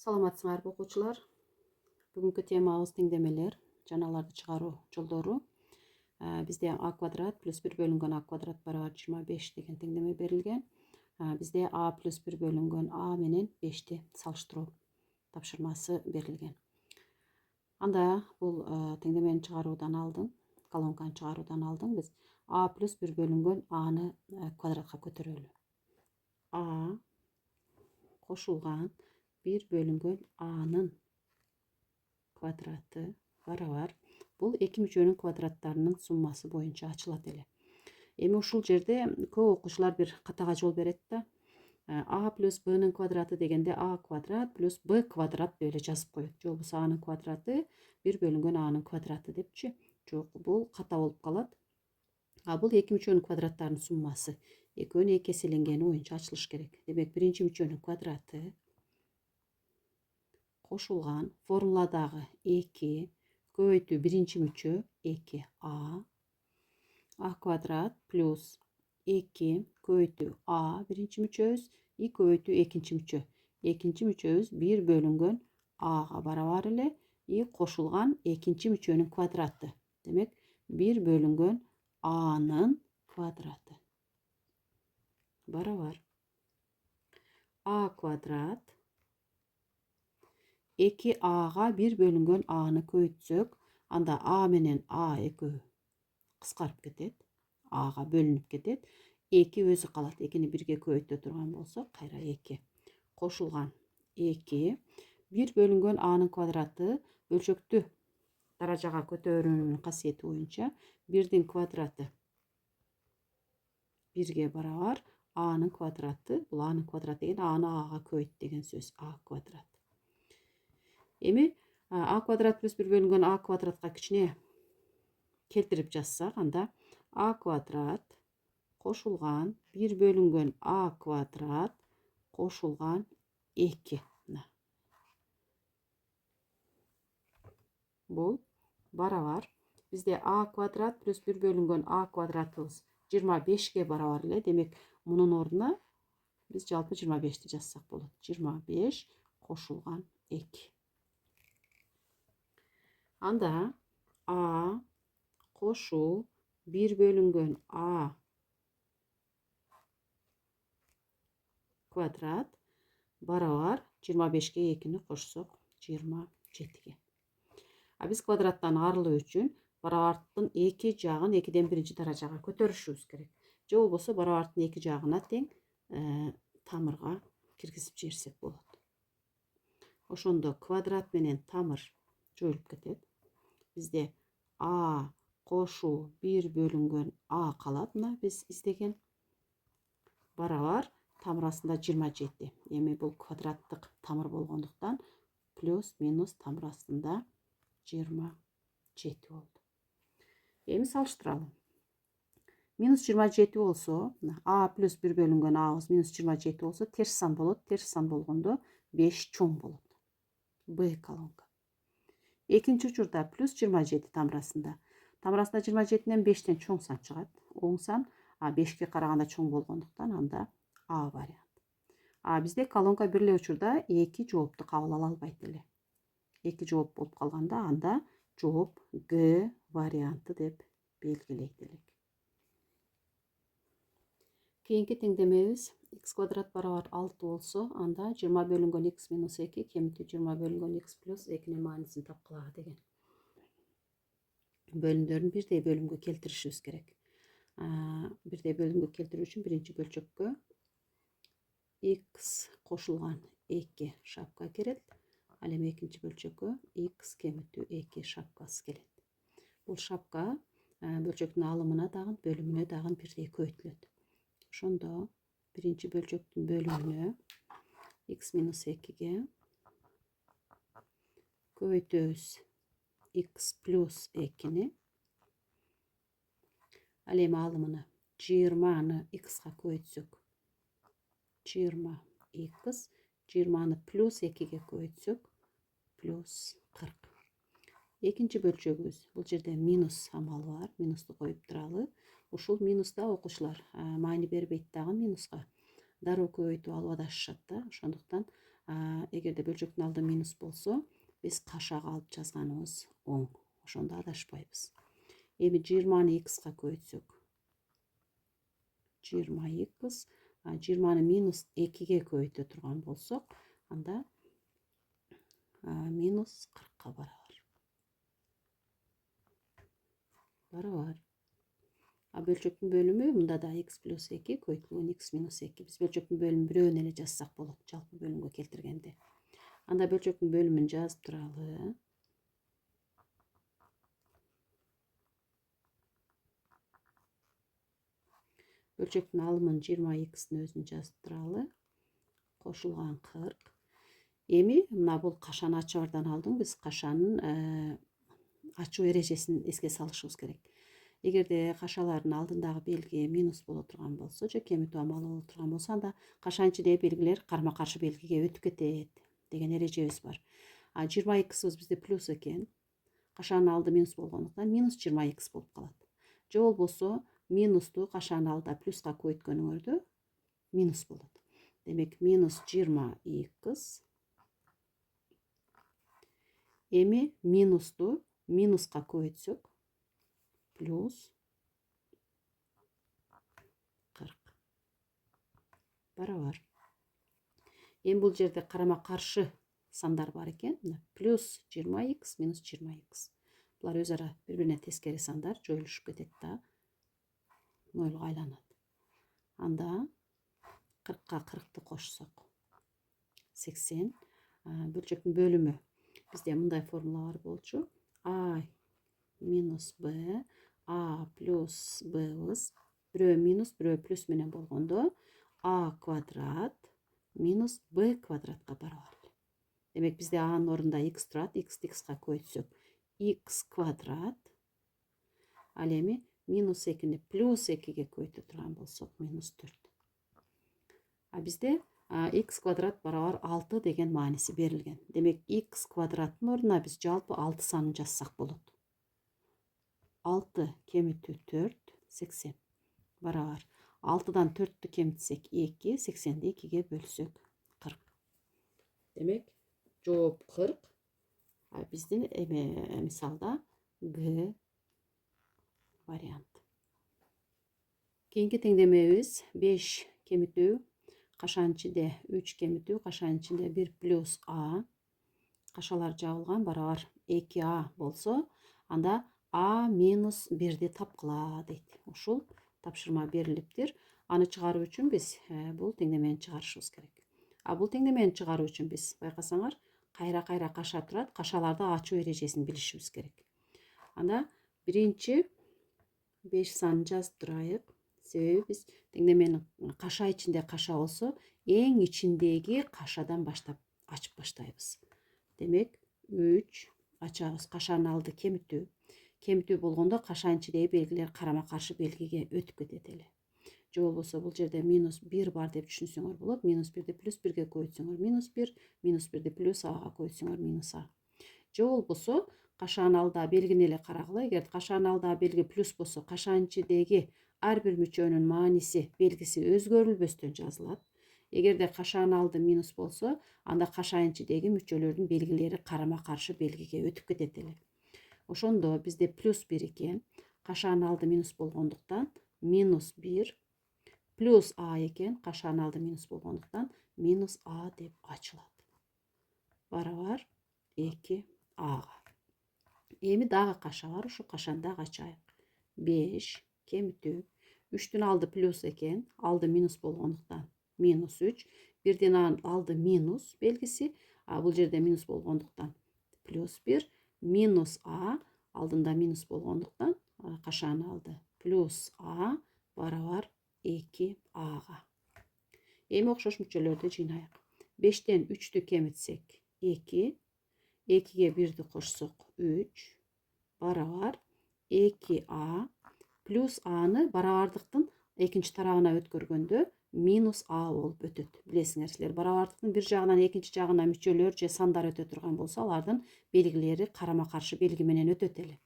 Саламатсыңарбы окуучулар. Бүгүнкү темабыз теңдемелер, жаналарды чыгаруу жолдору. Бизде а квадрат плюс 1 бөлүнгөн а квадрат барабар 25 деген теңдеме берилген. Бизде а плюс 1 бөлүнгөн а менен 5ти салыштыруу тапшырмасы берилген. Анда бул теңдемени чыгаруудан алдын, колонканы чыгаруудан алдын биз а плюс 1 бөлүнгөн аны квадратка көтөрөлү. А кошулган 1 бөлүнгөн a'нын квадраты барабар. Бул эки мүчөнүн квадраттарынын суммасы боюнча ачылат эле. Эми ушул жерде көп окуучулар бир катага жол берет да. А плюс б'нын квадраты дегенде а квадрат плюс б квадрат деп эле жазып коет. Же болбосо a'нын квадраты 1 бөлүнгөн a'нын квадраты депчи. Жок, бул ката болуп калат. Бул эки мүчөнүн квадраттарынын суммасы. Экөөнүн эки эселенгени боюнча ачылыш керек. Демек, биринчи мүчөнүн квадраты кошулган формуладагы 2 көбөйтүү биринчи мүчө 2а квадрат плюс 2 көбөйтүү а биринчи мүчөбүз и көбөйтүү экинчи мүчө. Экинчи мүчөбүз 1 бөлүнгөн ага барабар эле и кошулган экинчи мүчөнүн квадраты. Демек 1 бөлүнгөн a'нын квадраты барабар а квадрат 2a'га 1 бөлүнгөн a'ны көбөйтсөк, анда а менен а экөө кыскарып кетет, a'га бөлүнүп кетет. 2 өзү калат, 2-ни 1ге көбөйтө турган болсок, кайра 2 кошулган 2 1 бөлүнгөн a'нын квадраты өлчөктү даражага көтөрүүнүн касиети боюнча 1-дин квадраты 1ге барабар a'нын квадраты. Бул a'нын квадраты деген a'ны a'га көбөйт деген сөз. А квадрат. Эми а квадрат плюс 1 бөлүнгөн а квадратка кичине келтирип жазсак, анда а квадрат кошулган 1 бөлүнгөн а квадрат кошулган 2. Бул барабар. Бизде а квадрат плюс 1 бөлүнгөн а квадратыбыз 25ге барабар эле. Демек, мунун ордуна биз жалпы 25ти жазсак болот. 25 кошулган 2. Анда а кошуу 1 бөлүнгөн а квадрат барабар 25ге 2-ни кошсок 27ге. Биз квадраттан арылуу үчүн барабардын эки жагын 2ден 1 даражага көтөрүшүбүз керек. Же болбосо барабардын эки жагына тең тамырга киргизип жиберсек болот. Ошондо квадрат менен тамыр жоюлуп кетет. Бизде а кошуу 1 бөлүнгөн а калат. Мына биз издеген барабар тамыр астында 27. Эми бул квадраттык тамыр болгондуктан плюс минус тамыр астында 27 болду. Эми салыштыралы. Минус 27 болсо, а плюс 1 бөлүнгөн a'быз минус 27 болсо, терс сан болот. Терс сан болгондо 5 чоң болот. Б колонка. Экинчи учурда плюс 27 тамыр астында. Тамыр астында 27-ден 5тен чоң сан чыгат. Оң сан 5ке караганда чоң болгондуктан анда а вариант. Бизде колонка бир эле учурда эки жоопту кабыл ала албайт эле. Эки жооп болуп калганда анда жооп Г варианты деп белгилейт элек. Кийинки теңдемебиз x квадрат барабар 6 болсо, анда 20 бөлүнгөн x минус 2 кемитүү 20 бөлүнгөн x плюс 2-нин маанисин тапкыла деген. Бөлүмдөрүн бирдей бөлүмгө келтиришибиз керек. Бирдей бөлүмгө келтирүү үчүн биринчи бөлчөккө x кошулган 2 шапка керет. Ал эми экинчи бөлчөккө x кемитүү 2 шапкасы келет. Бул шапка бөлчөктүн алымына дагы бөлүмүнө дагы бирдей көбөйтүлөт. Ошондо биринчи бөлчөктүн бөлүмүнө x минус 2ге көбөйтөбүз x плюс 2-ни. Ал эми алымына 20-ны x-га көбөйтсөк 20x, 20-ны плюс 2-ге көбөйтсөк плюс 40. Экинчи бөлчөгүбүз, бул жерде минус амалы бар, минусту коюп туралы. Ушул минуста окуучулар маани бербейт дагы минуска. Дароо көбөйтүп алып адашышат да. Ошондуктан Эгерде бөлчөктүн алды минус болсо, биз кашаага алып жазганыбыз оң. Ошондо адашпайбыз. Эми 20-ны x'ка көбөйтсөк 20x, 20-ны минус 2-ге көбөйтө турган болсок, анда минус 40-ка барабар. Бөлчөктүн бөлүмү мында да x плюс 2 көбөйтүлгөн x минус 2. Биз бөлчөктүн бөлүмүн бирөөнү эле жазсак болот, жалпы бөлүмгө келтиргенде. Анда бөлчөктүн бөлүмүн жазып туралы. Бөлчөктүн алымын 20x'тин өзүн жазып туралы. Кошулган 40. Эми мына бул кашаны ачабардан алдың, биз кашанын ачуу эрежесин эске салышыбыз керек. Эгерде кашалардын алдындагы белги минус боло турган болсо, же кеми туамалуу боло турган болсо, анда кашанын ичиндеги белгилер карма каршы белгиге өтүп кетет деген эрежебиз бар. 20x'ыбыз бизде плюс экен. Кашанын алды минус болгондуктан минус 20x болуп калат. Же болбосо минусту кашанын алдыда плюска көбөйткөнүңөрдө минус болот. Демек минус 20x. Эми минусту минуска көбөйтсөк плюс 40 барабар. Эми бул жерде карама каршы сандар бар экен. Плюс 20x минус 20x. Булар өз ара бири-бирине тескери сандар, жоюлушуп кетет да, нольго айланат. Анда 40-ка 40-ты кошсок 80. Бөлчөктүн бөлүмү бизде мындай формула бар болчу. А минус b, a плюс b'быз бирөө минус, бирөө плюс менен болгондо a квадрат минус b квадратка барабар. Демек бизде a'нын ордунда x турат, x'ти x'ка көбөйтсөк x квадрат. Ал эми минус 2-ни плюс 2-ге көбөйтө турган болсок минус 4. Бизде x квадрат барабар 6 деген мааниси берилген. Демек x квадраттын ордуна биз жалпы 6 санын жазсак болот. 6 кемитүү 4, 80 барабар. 6-дан 4-тү кемитсек 2, 80-ди 2-ге бөлсөк 40. Демек жооп 40. Биздин мисалда Г вариант. Кийинки теңдемебиз 5 кемитүү кашанын ичинде 3 кемитүү, кашанын ичинде 1 плюс a. Кашалар жабылган барабар 2a болсо, анда a минус 1-ди тапкыла дейт. Ушул тапшырма берилиптир. Аны чыгаруу үчүн биз бул теңдемени чыгарышыбыз керек. Бул теңдемени чыгаруу үчүн биз байкасаңар, кайра каша турат, кашаларды ачуу эрежесин билишибиз керек. Анда биринчи 5 санын жазып турайык. Себеби биз теңдеменин каша ичинде каша болсо, эң ичиндеги кашадан баштап ачып баштайбыз. Демек 3 ачабыз. Кашанын алды кемитүү. Кемитүү болгондо кашанын ичиндеги белгилер карама каршы белгиге өтүп кетет эле. Же болбосо бул жерде минус 1 бар деп түшүнсөңөр болот. Минус 1-ди плюс 1-ге көбөйтсөңөр минус 1, минус 1-ди плюс a'га көбөйтсөңөр минус a. Же болбосо кашанын алдыда белгини эле карагыла. Эгер кашанын алдыда белги плюс болсо, кашанын ичиндеги ар бир мүчөнүн мааниси, белгиси өзгөрүлбөстөн жазылат. Эгерде кашанын алды минус болсо, анда кашанын ичиндеги мүчөлөрдүн белгилери карама каршы белгиге өтүп кетет эле. Ошондо бизде плюс 1 экен. Кашанын алды минус болгондуктан минус 1 плюс a экен. Кашанын алды минус болгондуктан минус a деп ачылат. Барабар 2a'га. Эми дагы каша бар, ушу кашаны дагы ачайык. 5 кемитүү 3-түн алды плюс экен, алды минус болгондуктан минус 3. 1-дин алды минус белгиси, бул жерде минус болгондуктан плюс 1. Минус a, алдында минус болгондуктан кашанын алды плюс a барабар 2a'га. Эми окшош мүчөлөрдү жыйнайык. 5-тен 3-тү кемитсек 2, 2-ге 1-ди кошсок 3 барабар 2a плюс a'ны барабардыктын экинчи тарабына өткөргөндө минус a болуп өтөт. Билесиңер силер, барабардыктын бир жагынан экинчи жагына мүчөлөр же сандар өтө турган болсо, алардын белгилери карама каршы белги менен өтөт эле.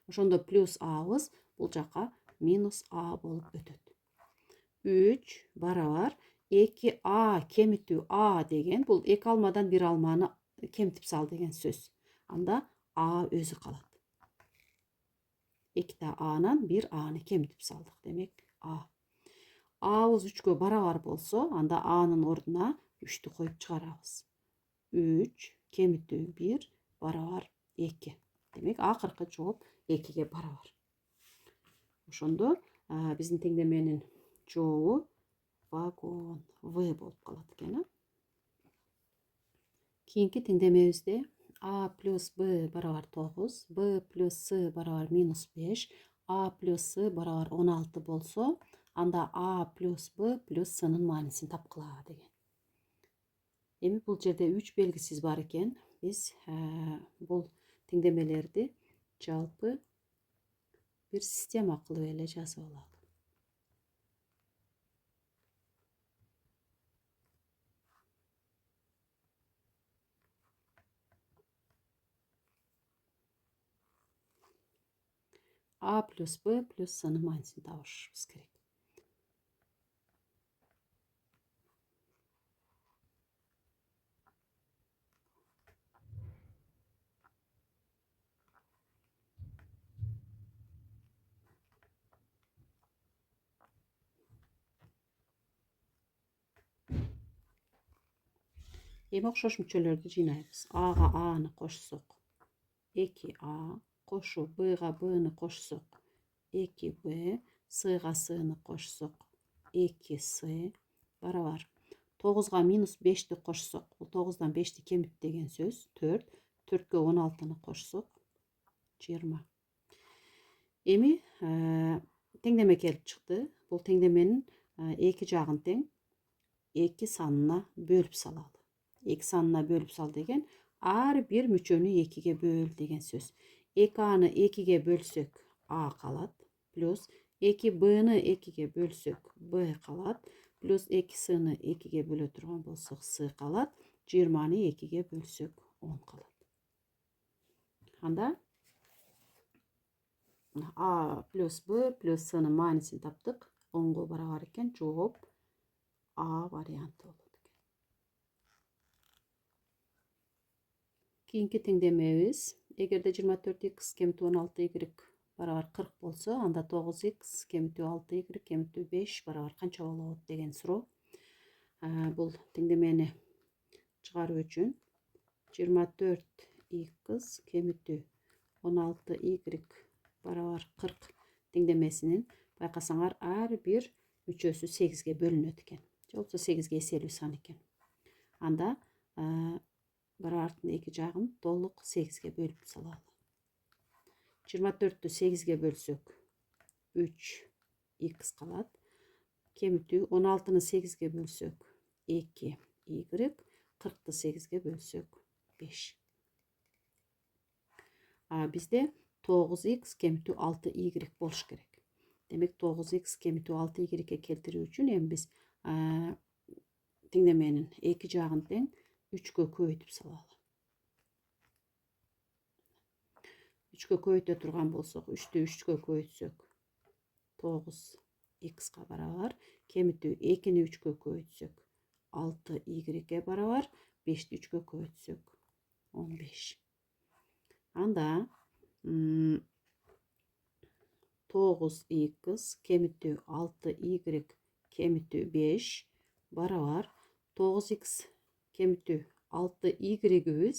Ошондо плюс a'быз бул жака минус a болуп өтөт. 3 барабар 2a кемитүү a деген бул 2 алмадан 1 алманы кемтип сал деген сөз. Анда a өзү калат. 2 a'нан 1 a'ны кемтип салдык. Демек a. A'быз 3-кө барабар болсо, анда a'нын ордуна 3-тү коюп чыгарабыз. 3 кемитүү 1 барабар 2. Демек акыркы жооп 2-ге барабар. Ошондо биздин теңдеменин жообу вагон В болуп калат экен. Кийинки теңдемебизде А плюс Б барабар 9, Б плюс С барабар минус 5, А плюс С барабар 16 болсо, анда А плюс Б плюс S'нын маанисин тапкыла деген. Эми бул жерде 3 белгисиз бар экен. Биз бул теңдемелерди жалпы бир система кылып эле жазып алалы. А плюс Б плюс S'нын маанисин табышыбыз керек. Эми окшош мүчөлөрдү жыйнайбыз. Ага A'ны кошсок 2A, кошу Б'га B'ны кошсок 2B, S'га S'ны кошсок 2S барабар 9-га минус 5-ти кошсок, бул 9-дан 5-ти кемит деген сөз 4, 4-кө 16-ны кошсок 20. Эми теңдеме келип чыкты. Бул теңдеменин эки жагын тең 2 санына бөлүп салалы. 2 санына бөлүп сал деген ар бир мүчөнү 2-ге бөл деген сөз. 2a'ны 2-ге бөлсөк A калат, плюс 2B'ны 2-ге бөлсөк B калат, плюс 2S'ны 2-ге бөлө турган болсок S калат, 20-ны 2-ге бөлсөк 10 калат. Анда A плюс B плюс S'нын маанисин таптык. 10-го барабар экен. Жооп A варианты болот. Кийинки теңдемебиз. Эгерде 24x кемитүү 16y барабар 40 болсо, анда 9x кемитүү 6y кемитүү 5 барабар канча болот деген суроо. Бул теңдемени чыгаруу үчүн 24x кемитүү 16y барабар 40 теңдемесинин байкасаңар ар бир мүчөсү 8-ге бөлүнөт экен. Же болбосо 8-ге эселүү сан экен. Анда барабардын эки жагын толук 8-ге бөлүп салалы. 24-тү 8-ге бөлсөк 3x калат. Кемитүү 16-ны 8-ге бөлсөк 2y, 40-ты 8-ге бөлсөк 5. Бизде 9x кемитүү 6y болуш керек. Демек 9x кемитүү 6y келтирүү үчүн эми биз теңдеменин эки жагын тең 3-кө көбөйтүп салалы. 3-кө көбөйтө турган болсок, 3-тү 3-кө көбөйтсөк 9x-ка барабар, кемитүү 2-ни 3-кө көбөйтсөк 6y-ге барабар, 5-ти 3-кө көбөйтсөк 15. Анда 9x кемитүү 6y кемитүү 5 барабар 9x кемитүү 6y-ибиз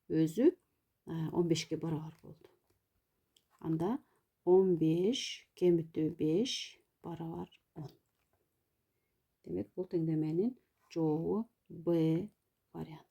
өзү 15-ке барабар болду. Анда 15 кемитүү 5 барабар 10. Демек бул теңдеменин жообу Б варианты.